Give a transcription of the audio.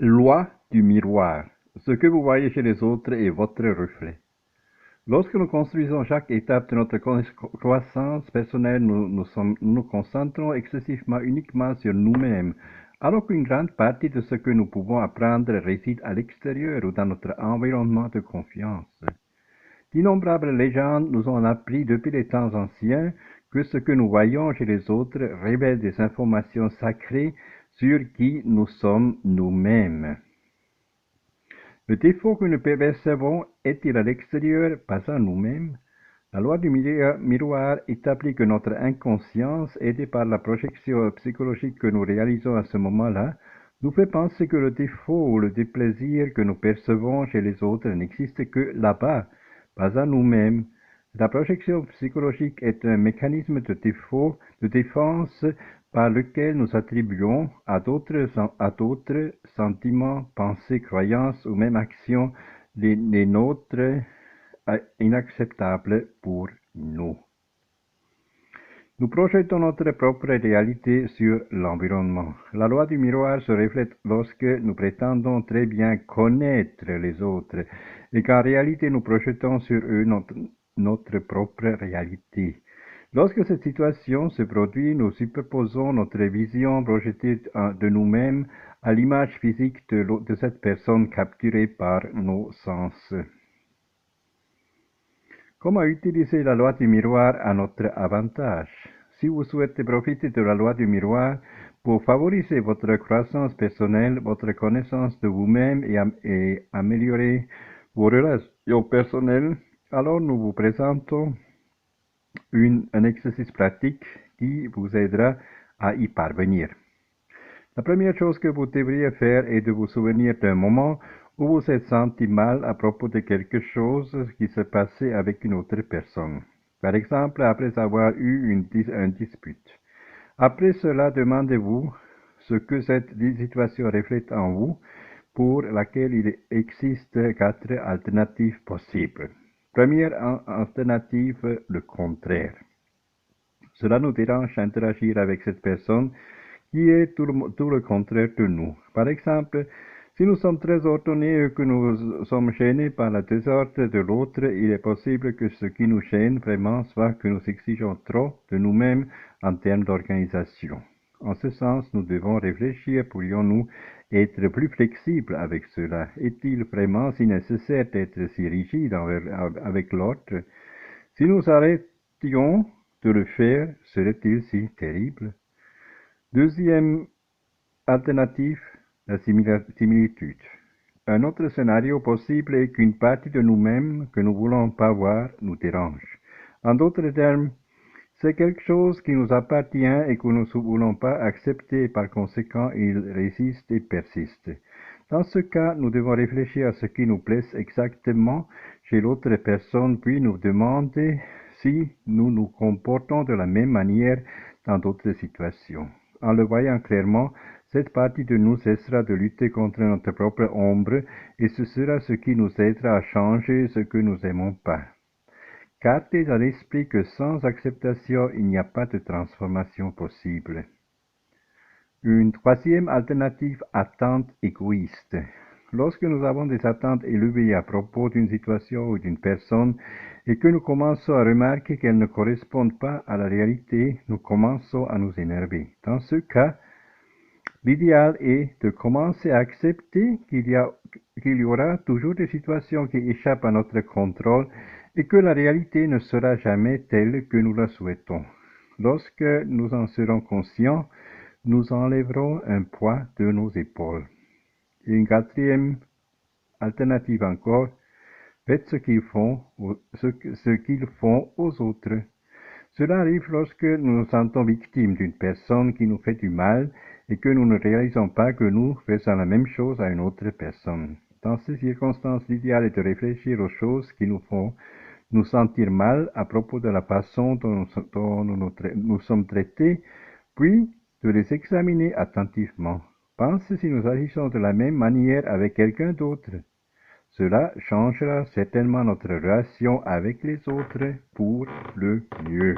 Loi du miroir. Ce que vous voyez chez les autres est votre reflet. Lorsque nous construisons chaque étape de notre croissance personnelle, nous concentrons excessivement uniquement sur nous-mêmes, alors qu'une grande partie de ce que nous pouvons apprendre réside à l'extérieur ou dans notre environnement de confiance. D'innombrables légendes nous ont appris depuis les temps anciens que ce que nous voyons chez les autres révèle des informations sacrées sur qui nous sommes nous-mêmes. Le défaut que nous percevons est-il à l'extérieur, pas en nous-mêmes? La loi du miroir établit que notre inconscience, aidée par la projection psychologique que nous réalisons à ce moment-là, nous fait penser que le défaut ou le déplaisir que nous percevons chez les autres n'existe que là-bas, pas en nous-mêmes. La projection psychologique est un mécanisme de défense par lequel nous attribuons à d'autres sentiments, pensées, croyances ou même actions les nôtres inacceptables pour nous. Nous projetons notre propre réalité sur l'environnement. La loi du miroir se reflète lorsque nous prétendons très bien connaître les autres et qu'en réalité nous projetons sur eux notre propre réalité. Lorsque cette situation se produit, nous superposons notre vision projetée de nous-mêmes à l'image physique de cette personne capturée par nos sens. Comment utiliser la loi du miroir à notre avantage? Si vous souhaitez profiter de la loi du miroir pour favoriser votre croissance personnelle, votre connaissance de vous-même et améliorer vos relations personnelles, alors nous vous présentons un exercice pratique qui vous aidera à y parvenir. La première chose que vous devriez faire est de vous souvenir d'un moment où vous vous êtes senti mal à propos de quelque chose qui s'est passé avec une autre personne. Par exemple, après avoir eu un dispute. Après cela, demandez-vous ce que cette situation reflète en vous, pour laquelle il existe 4 alternatives possibles. Première alternative, le contraire. Cela nous dérange d'interagir avec cette personne qui est tout le contraire de nous. Par exemple, si nous sommes très ordonnés et que nous sommes gênés par la désordre de l'autre, il est possible que ce qui nous gêne vraiment soit que nous exigeons trop de nous-mêmes en termes d'organisation. En ce sens, nous devons réfléchir, pourrions-nous être plus flexibles avec cela? Est-il vraiment si nécessaire d'être si rigide avec l'autre? Si nous arrêtions de le faire, serait-il si terrible? Deuxième alternative, la similitude. Un autre scénario possible est qu'une partie de nous-mêmes que nous ne voulons pas voir nous dérange. En d'autres termes, c'est quelque chose qui nous appartient et que nous ne voulons pas accepter, par conséquent, il résiste et persiste. Dans ce cas, nous devons réfléchir à ce qui nous plaît exactement chez l'autre personne, puis nous demander si nous nous comportons de la même manière dans d'autres situations. En le voyant clairement, cette partie de nous cessera de lutter contre notre propre ombre et ce sera ce qui nous aidera à changer ce que nous n'aimons pas. Gardez à l'esprit que sans acceptation, il n'y a pas de transformation possible. Une troisième alternative, attente égoïste. Lorsque nous avons des attentes élevées à propos d'une situation ou d'une personne et que nous commençons à remarquer qu'elles ne correspondent pas à la réalité, nous commençons à nous énerver. Dans ce cas, l'idéal est de commencer à accepter qu'il y aura toujours des situations qui échappent à notre contrôle et que la réalité ne sera jamais telle que nous la souhaitons. Lorsque nous en serons conscients, nous enlèverons un poids de nos épaules. Et une quatrième alternative encore, faites ce qu'ils font aux autres. Cela arrive lorsque nous nous sentons victimes d'une personne qui nous fait du mal et que nous ne réalisons pas que nous faisons la même chose à une autre personne. Dans ces circonstances, l'idéal est de réfléchir aux choses qui nous font nous sentir mal à propos de la façon dont nous sommes traités, puis de les examiner attentivement. Pensez si nous agissons de la même manière avec quelqu'un d'autre. Cela changera certainement notre relation avec les autres pour le mieux.